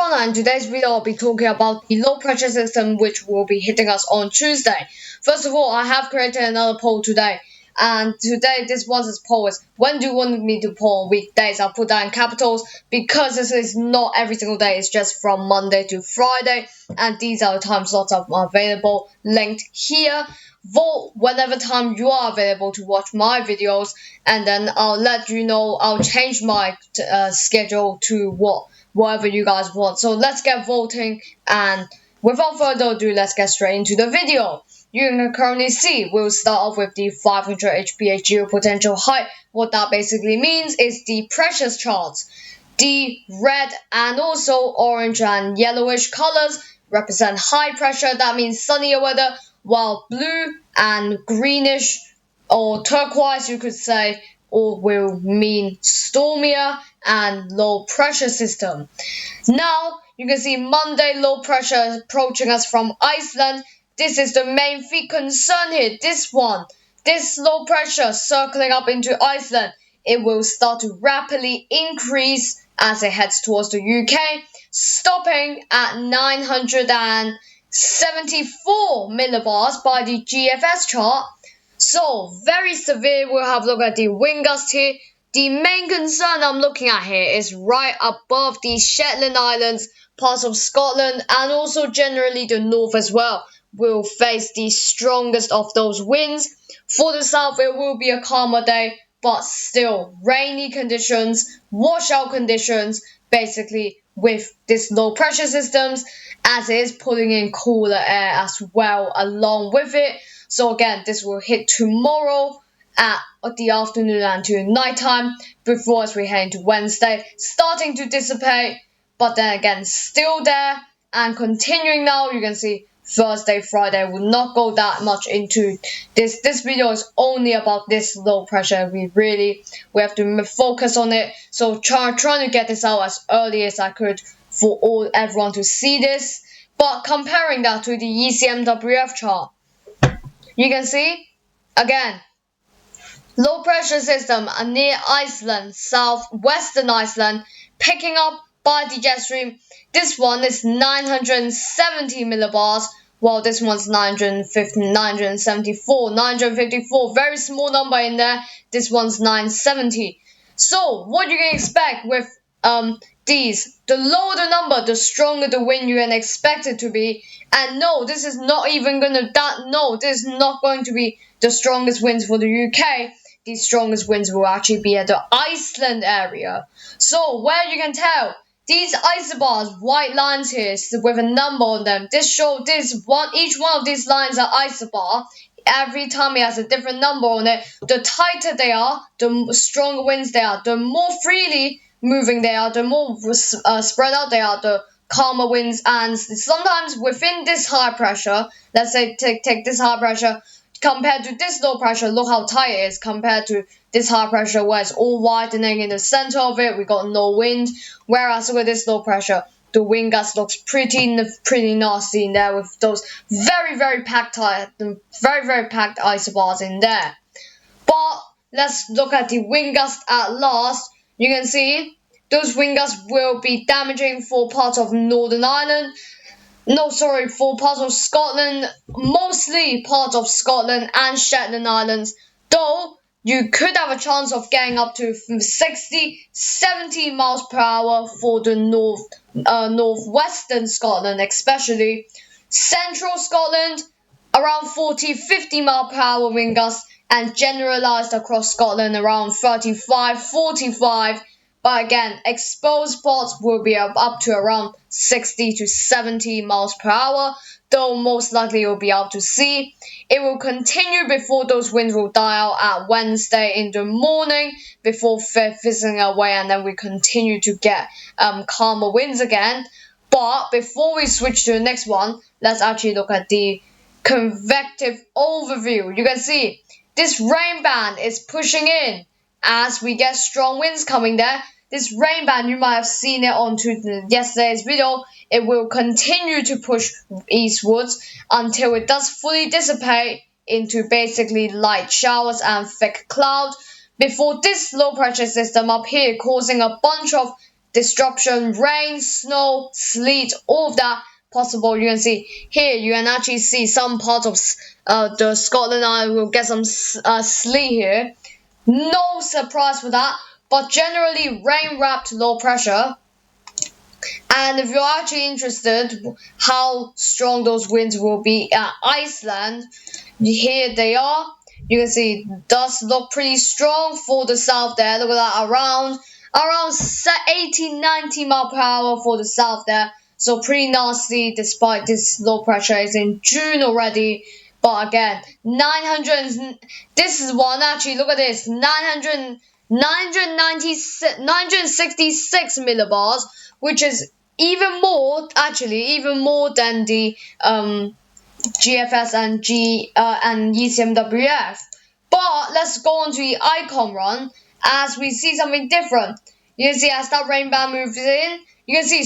everyone, and in today's video I'll be talking about the low pressure system which will be hitting us on Tuesday. First of all, I have created another poll today, and today this one's poll is when do you want me to poll on weekdays? I'll put that in capitals because this is not every single day, it's just from Monday to Friday, and these are the time slots that are available linked here. Vote whenever time you are available to watch my videos, and then I'll let you know. I'll change my schedule to whatever you guys want. So let's get voting, and without further ado, let's get straight into the video. You can currently see we'll start off with the 500 HPH geopotential height. What that basically means is the pressures charts. The red and also orange and yellowish colors represent high pressure, that means sunnier weather, while blue and greenish or turquoise, you could say, or will mean stormier and low pressure system. Now you can see Monday low pressure approaching us from Iceland. This is the main concern here. This low pressure circling up into Iceland, it will start to rapidly increase as it heads towards the UK, stopping at 974 millibars by the GFS chart. So very severe. We'll have a look at the wind gust here. The main concern I'm looking at here is right above the Shetland Islands, parts of Scotland, and also generally the north as well will face the strongest of those winds. For the south, it will be a calmer day, but still rainy conditions, washout conditions, basically with this low pressure systems, as it is pulling in cooler air as well along with it. So again, this will hit tomorrow at the afternoon and to nighttime before as we head into Wednesday, starting to dissipate, but then again still there and continuing now. You can see Thursday, Friday will not go that much into this. This video is only about this low pressure. We have to focus on it. So trying to get this out as early as I could for everyone to see this. But comparing that to the ECMWF chart, you can see again low pressure system near Iceland, southwestern Iceland, picking up by the jet stream. This one is 970 millibars, while this one's 954, very small number in there. This one's 970. So what you can expect with these, the lower the number, the stronger the wind you can expect it to be. And no, this is not going to be the strongest winds for the UK. The strongest winds will actually be at the Iceland area. So where you can tell, these isobars, white lines here with a number on them, each one of these lines are isobar. Every time it has a different number on it. The tighter they are, the stronger winds they are, the more freely moving they are, the more spread out they are, the calmer winds. And sometimes within this high pressure, let's say take this high pressure compared to this low pressure, look how tight it is compared to this high pressure where it's all widening in the center of it. We got no wind, whereas with this low pressure, the wind gust looks pretty nasty in there with those very packed isobars in there. But let's look at the wind gust at last. You can see those wind gusts will be damaging for parts of Northern Ireland. For parts of Scotland, mostly parts of Scotland and Shetland Islands, though you could have a chance of getting up to 60-70 miles per hour for the northwestern Scotland, especially central Scotland, around 40-50 mile per hour wind gusts, and generalized across Scotland around 35-45. But again, exposed parts will be up to around 60-70 miles per hour, though most likely it will be out to sea. It will continue before those winds will die out at Wednesday in the morning before fizzling away, and then we continue to get calmer winds again. But before we switch to the next one, let's actually look at the convective overview. You can see this rain band is pushing in as we get strong winds coming there. This rain band, you might have seen it on yesterday's video. It will continue to push eastwards until it does fully dissipate into basically light showers and thick cloud before this low pressure system up here causing a bunch of disruption, rain, snow, sleet, all of that possible. You can see here, you can actually see some parts of the Scotland Island will get some sleet here. No surprise for that, but generally rain-wrapped low pressure. And if you're actually interested how strong those winds will be at Iceland, here they are. You can see it does look pretty strong for the south there. Look at that, around 80-90 mile per hour for the south there. So pretty nasty despite this low pressure is in June already. But again, 900, this is one actually, look at this, 966 millibars, which is even more than the GFS and ECMWF. But let's go on to the icon run as we see something different. You can see as that rain band moves in, you can see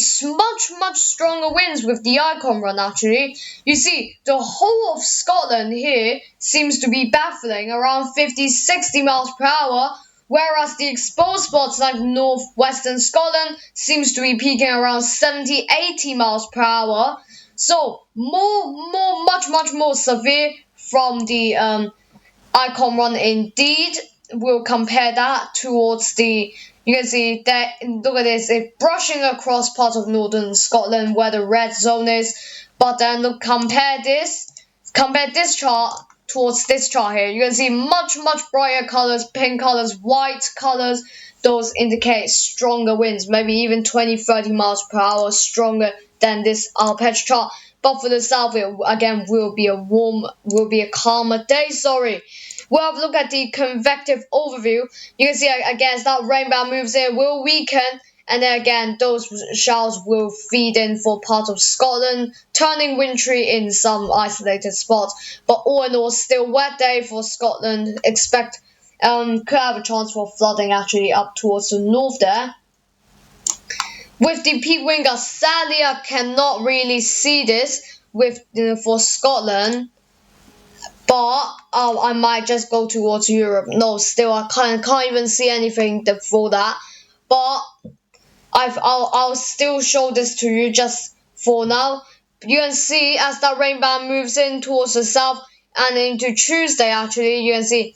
much stronger winds with the icon run actually. You see the whole of Scotland here seems to be baffling around 50-60 miles per hour, whereas the exposed spots like northwestern Scotland seems to be peaking around 70-80 miles per hour. So much more severe from the icon run indeed. We'll compare that towards the, you can see that, look at this, it's brushing across parts of northern Scotland where the red zone is. But then look, compare this chart towards this chart here. You can see much brighter colors, pink colors, white colors. Those indicate stronger winds, maybe even 20-30 miles per hour stronger than this arpeggiated chart. But for the south, it again will be a calmer day. We'll have a look at the convective overview. You can see again as that rain band moves in, will weaken, and then again those showers will feed in for parts of Scotland, turning wintry in some isolated spots. But all in all, still wet day for Scotland. Expect could have a chance for flooding actually up towards the north there. With the peak wind gust, sadly I cannot really see this for Scotland. But I might just go towards Europe. No, still I can't even see anything for that. But I'll still show this to you just for now. You can see as that rain band moves in towards the south and into Tuesday actually, you can see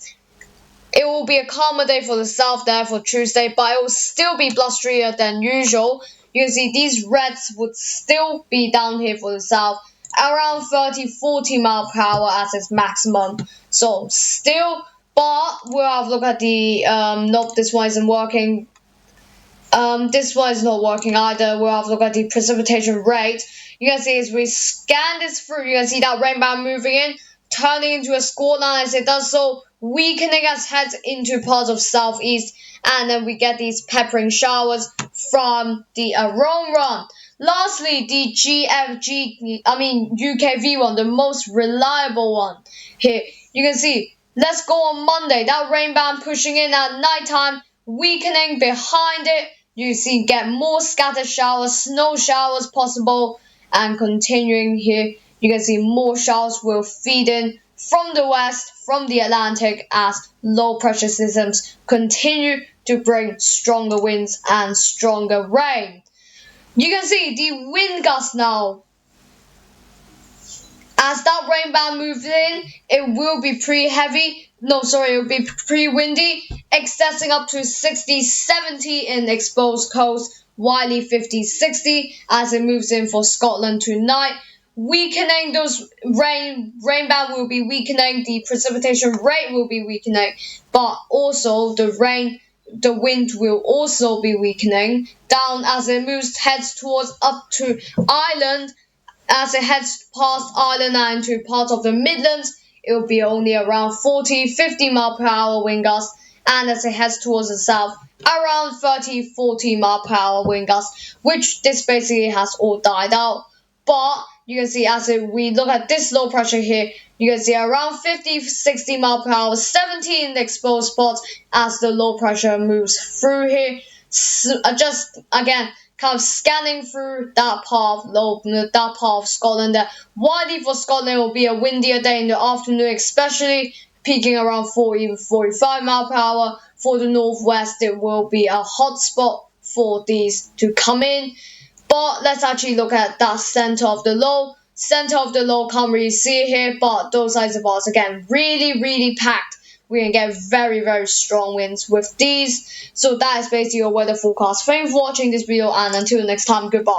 it will be a calmer day for the south there for Tuesday, but it will still be blusterier than usual. You can see these reds would still be down here for the south, around 30-40 mile per hour as its maximum. So still, but we'll have a look at the, nope, this one isn't working. This one is not working either. We'll have a look at the precipitation rate. You can see as we scan this through, you can see that rain band moving in, turning into a squall line as it does so, weakening as it heads into parts of southeast, and then we get these peppering showers from the Rome run. Lastly, the UKV one, the most reliable one. Here, you can see, let's go on Monday, that rain band pushing in at nighttime, weakening behind it. You see, get more scattered showers, snow showers possible, and continuing here, you can see more showers will feed in from the west, from the Atlantic, as low pressure systems continue to bring stronger winds and stronger rain. You can see the wind gusts now. As that rain band moves in, it will be pretty windy, excessing up to 60-70 in exposed coast, widely 50-60 as it moves in for Scotland tonight. Weakening, those rain band will be weakening, the precipitation rate will be weakening, but also the wind will also be weakening down as it heads towards up to Ireland. As it heads past Ireland and to part of the Midlands, it will be only around 40-50 mile per hour wind gusts, and as it heads towards the south, around 30-40 mile per hour wind gusts, which this basically has all died out. But you can see we look at this low pressure here, you can see around 50-60 mile per hour, 70 in the exposed spots as the low pressure moves through here. So, just again, kind of scanning through that part of Scotland there. Widely for Scotland, it will be a windier day in the afternoon, especially peaking around 40-45 mile per hour. For the northwest, it will be a hot spot for these to come in. But let's actually look at that center of the low. Center of the low, can't really see it here, but those isobars again really packed. We're gonna get very strong winds with these. So that is basically your weather forecast. Thank you for watching this video, and until next time, goodbye.